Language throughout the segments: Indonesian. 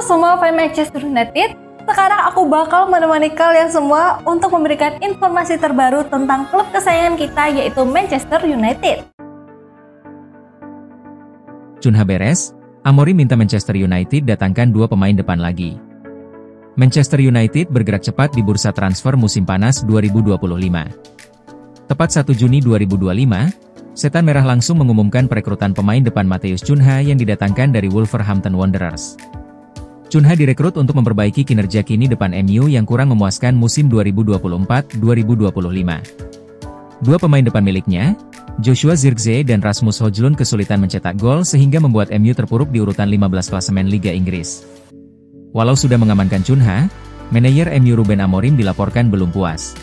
semua fans Manchester United, sekarang aku bakal menemani kalian semua untuk memberikan informasi terbaru tentang klub kesayangan kita yaitu Manchester United. Cunha beres, Amorim minta Manchester United datangkan 2 pemain depan lagi. Manchester United bergerak cepat di bursa transfer musim panas 2025. Tepat 1 Juni 2025, Setan Merah langsung mengumumkan perekrutan pemain depan Matheus Cunha yang didatangkan dari Wolverhampton Wanderers. Cunha direkrut untuk memperbaiki kinerja kini depan MU yang kurang memuaskan musim 2024-2025. 2 pemain depan miliknya, Joshua Zirkzee dan Rasmus Højlund kesulitan mencetak gol sehingga membuat MU terpuruk di urutan 15 klasemen Liga Inggris. Walau sudah mengamankan Cunha, manajer MU Ruben Amorim dilaporkan belum puas.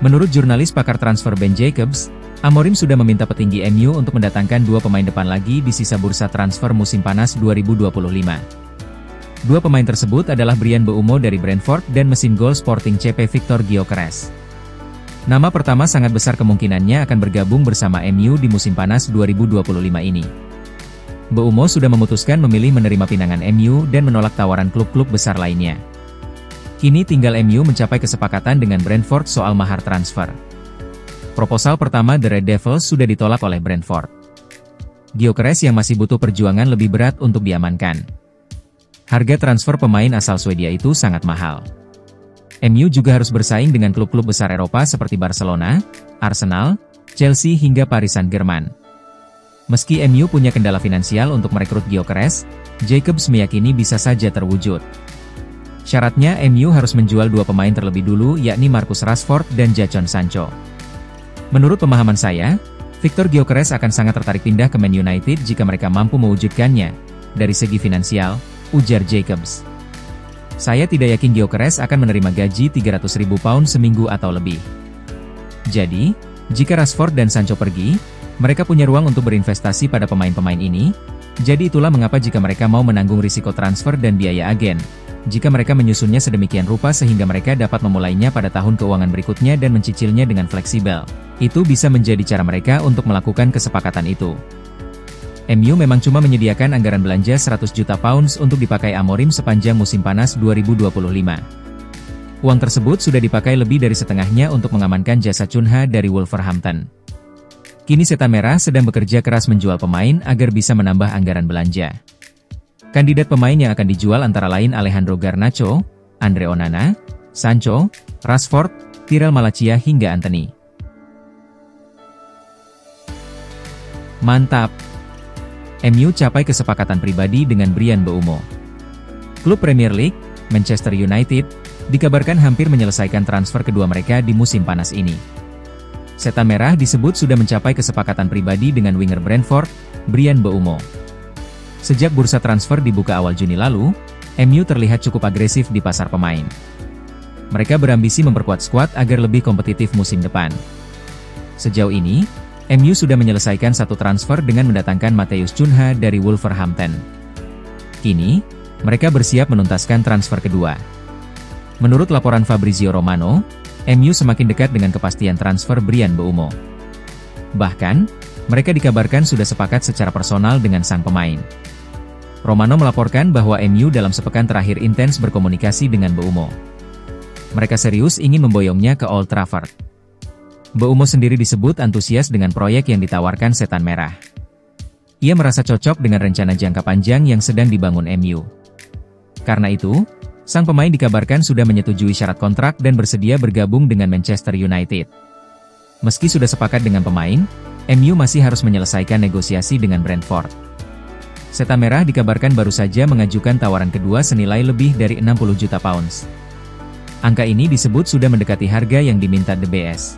Menurut jurnalis pakar transfer Ben Jacobs, Amorim sudah meminta petinggi MU untuk mendatangkan 2 pemain depan lagi di sisa bursa transfer musim panas 2025. 2 pemain tersebut adalah Bryan Mbeumo dari Brentford dan mesin gol Sporting CP Victor Gyökeres. Nama pertama sangat besar kemungkinannya akan bergabung bersama MU di musim panas 2025 ini. Mbeumo sudah memutuskan memilih menerima pinangan MU dan menolak tawaran klub-klub besar lainnya. Kini tinggal MU mencapai kesepakatan dengan Brentford soal mahar transfer. Proposal pertama The Red Devils sudah ditolak oleh Brentford. Gyökeres yang masih butuh perjuangan lebih berat untuk diamankan. Harga transfer pemain asal Swedia itu sangat mahal. MU juga harus bersaing dengan klub-klub besar Eropa seperti Barcelona, Arsenal, Chelsea hingga Paris Saint-Germain. Meski MU punya kendala finansial untuk merekrut Gyökeres, Jacobs meyakini bisa saja terwujud. Syaratnya MU harus menjual 2 pemain terlebih dulu yakni Marcus Rashford dan Jadon Sancho. Menurut pemahaman saya, Victor Gyökeres akan sangat tertarik pindah ke Man United jika mereka mampu mewujudkannya. Dari segi finansial, ujar Jacobs. Saya tidak yakin Gyökeres akan menerima gaji 300.000 pound seminggu atau lebih. Jadi, jika Rashford dan Sancho pergi, mereka punya ruang untuk berinvestasi pada pemain-pemain ini. Jadi itulah mengapa jika mereka mau menanggung risiko transfer dan biaya agen, jika mereka menyusunnya sedemikian rupa sehingga mereka dapat memulainya pada tahun keuangan berikutnya dan mencicilnya dengan fleksibel, itu bisa menjadi cara mereka untuk melakukan kesepakatan itu. MU memang cuma menyediakan anggaran belanja 100 juta pounds untuk dipakai Amorim sepanjang musim panas 2025. Uang tersebut sudah dipakai lebih dari setengahnya untuk mengamankan jasa Cunha dari Wolverhampton. Kini Setan Merah sedang bekerja keras menjual pemain agar bisa menambah anggaran belanja. Kandidat pemain yang akan dijual antara lain Alejandro Garnacho, Andre Onana, Sancho, Rashford, Tyrell Malacia hingga Antony. Mantap! MU capai kesepakatan pribadi dengan Bryan Mbeumo. Klub Premier League, Manchester United, dikabarkan hampir menyelesaikan transfer kedua mereka di musim panas ini. Setan Merah disebut sudah mencapai kesepakatan pribadi dengan winger Brentford, Bryan Mbeumo. Sejak bursa transfer dibuka awal Juni lalu, MU terlihat cukup agresif di pasar pemain. Mereka berambisi memperkuat skuad agar lebih kompetitif musim depan. Sejauh ini, MU sudah menyelesaikan 1 transfer dengan mendatangkan Matheus Cunha dari Wolverhampton. Kini, mereka bersiap menuntaskan transfer kedua. Menurut laporan Fabrizio Romano, MU semakin dekat dengan kepastian transfer Bryan Mbeumo. Bahkan, mereka dikabarkan sudah sepakat secara personal dengan sang pemain. Romano melaporkan bahwa MU dalam sepekan terakhir intens berkomunikasi dengan Mbeumo. Mereka serius ingin memboyongnya ke Old Trafford. Mbeumo sendiri disebut antusias dengan proyek yang ditawarkan Setan Merah. Ia merasa cocok dengan rencana jangka panjang yang sedang dibangun MU. Karena itu, sang pemain dikabarkan sudah menyetujui syarat kontrak dan bersedia bergabung dengan Manchester United. Meski sudah sepakat dengan pemain, MU masih harus menyelesaikan negosiasi dengan Brentford. Setan Merah dikabarkan baru saja mengajukan tawaran kedua senilai lebih dari 60 juta pounds. Angka ini disebut sudah mendekati harga yang diminta The BS.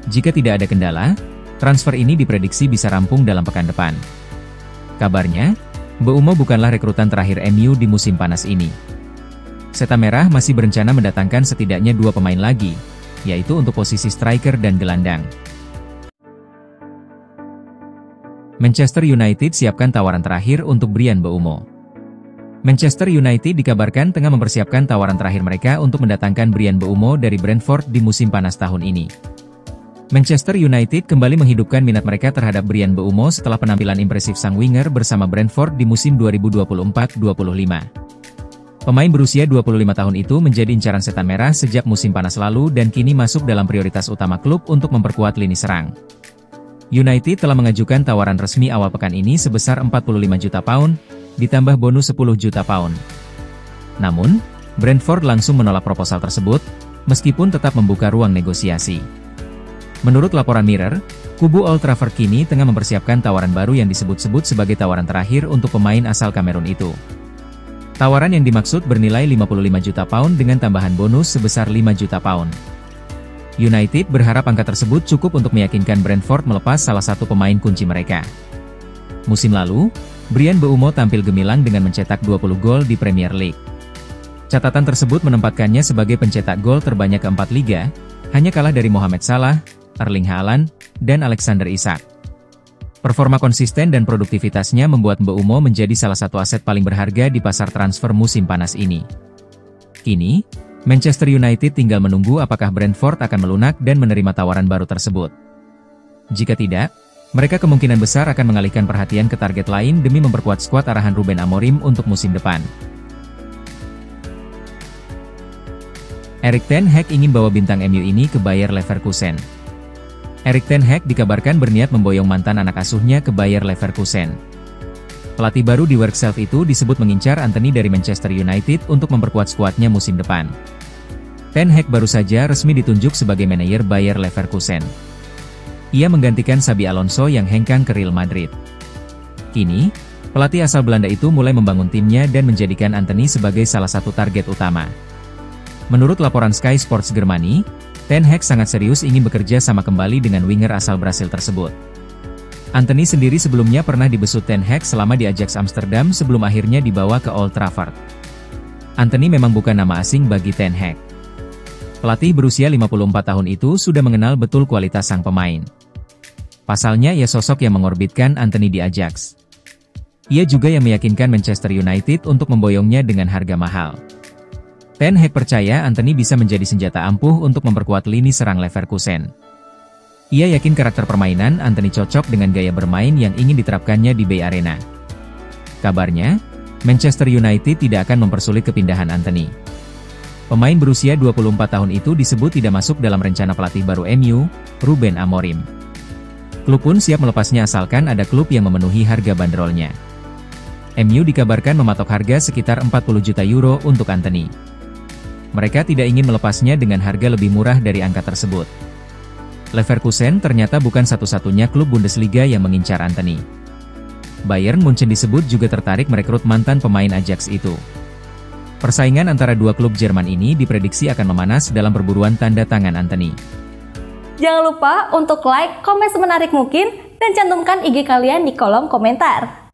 Jika tidak ada kendala, transfer ini diprediksi bisa rampung dalam pekan depan. Kabarnya, Mbeumo bukanlah rekrutan terakhir MU di musim panas ini. Setan Merah masih berencana mendatangkan setidaknya 2 pemain lagi, yaitu untuk posisi striker dan gelandang. Manchester United siapkan tawaran terakhir untuk Bryan Mbeumo. Manchester United dikabarkan tengah mempersiapkan tawaran terakhir mereka untuk mendatangkan Bryan Mbeumo dari Brentford di musim panas tahun ini. Manchester United kembali menghidupkan minat mereka terhadap Bryan Mbeumo setelah penampilan impresif sang winger bersama Brentford di musim 2024-25. Pemain berusia 25 tahun itu menjadi incaran setan merah sejak musim panas lalu dan kini masuk dalam prioritas utama klub untuk memperkuat lini serang. United telah mengajukan tawaran resmi awal pekan ini sebesar 45 juta pound, ditambah bonus 10 juta pound. Namun, Brentford langsung menolak proposal tersebut, meskipun tetap membuka ruang negosiasi. Menurut laporan Mirror, kubu Old Trafford kini tengah mempersiapkan tawaran baru yang disebut-sebut sebagai tawaran terakhir untuk pemain asal Kamerun itu. Tawaran yang dimaksud bernilai 55 juta pound dengan tambahan bonus sebesar 5 juta pound. United berharap angka tersebut cukup untuk meyakinkan Brentford melepas salah satu pemain kunci mereka. Musim lalu, Bryan Mbeumo tampil gemilang dengan mencetak 20 gol di Premier League. Catatan tersebut menempatkannya sebagai pencetak gol terbanyak keempat liga, hanya kalah dari Mohamed Salah, Erling Haaland, dan Alexander Isak. Performa konsisten dan produktivitasnya membuat Mbeumo menjadi salah satu aset paling berharga di pasar transfer musim panas ini. Kini, Manchester United tinggal menunggu apakah Brentford akan melunak dan menerima tawaran baru tersebut. Jika tidak, mereka kemungkinan besar akan mengalihkan perhatian ke target lain demi memperkuat skuad arahan Ruben Amorim untuk musim depan. Erik ten Hag ingin bawa bintang MU ini ke Bayer Leverkusen. Erik ten Hag dikabarkan berniat memboyong mantan anak asuhnya ke Bayer Leverkusen. Pelatih baru di Workself itu disebut mengincar Antony dari Manchester United untuk memperkuat skuadnya musim depan. Ten Hag baru saja resmi ditunjuk sebagai manajer Bayer Leverkusen. Ia menggantikan Xabi Alonso yang hengkang ke Real Madrid. Kini, pelatih asal Belanda itu mulai membangun timnya dan menjadikan Antony sebagai salah satu target utama. Menurut laporan Sky Sports Germany, Ten Hag sangat serius ingin bekerja sama kembali dengan winger asal Brasil tersebut. Antony sendiri sebelumnya pernah dibesut Ten Hag selama di Ajax Amsterdam sebelum akhirnya dibawa ke Old Trafford. Antony memang bukan nama asing bagi Ten Hag. Pelatih berusia 54 tahun itu sudah mengenal betul kualitas sang pemain. Pasalnya ia sosok yang mengorbitkan Antony di Ajax. Ia juga yang meyakinkan Manchester United untuk memboyongnya dengan harga mahal. Ten Hag percaya Antony bisa menjadi senjata ampuh untuk memperkuat lini serang Leverkusen. Ia yakin karakter permainan Antony cocok dengan gaya bermain yang ingin diterapkannya di Bay Arena. Kabarnya, Manchester United tidak akan mempersulit kepindahan Antony. Pemain berusia 24 tahun itu disebut tidak masuk dalam rencana pelatih baru MU, Ruben Amorim. Klub pun siap melepasnya asalkan ada klub yang memenuhi harga bandrolnya. MU dikabarkan mematok harga sekitar 40 juta euro untuk Antony. Mereka tidak ingin melepasnya dengan harga lebih murah dari angka tersebut. Leverkusen ternyata bukan satu-satunya klub Bundesliga yang mengincar Antony. Bayern Munchen disebut juga tertarik merekrut mantan pemain Ajax itu. Persaingan antara dua klub Jerman ini diprediksi akan memanas dalam perburuan tanda tangan Antony. Jangan lupa untuk like, komen semenarik mungkin, dan cantumkan IG kalian di kolom komentar.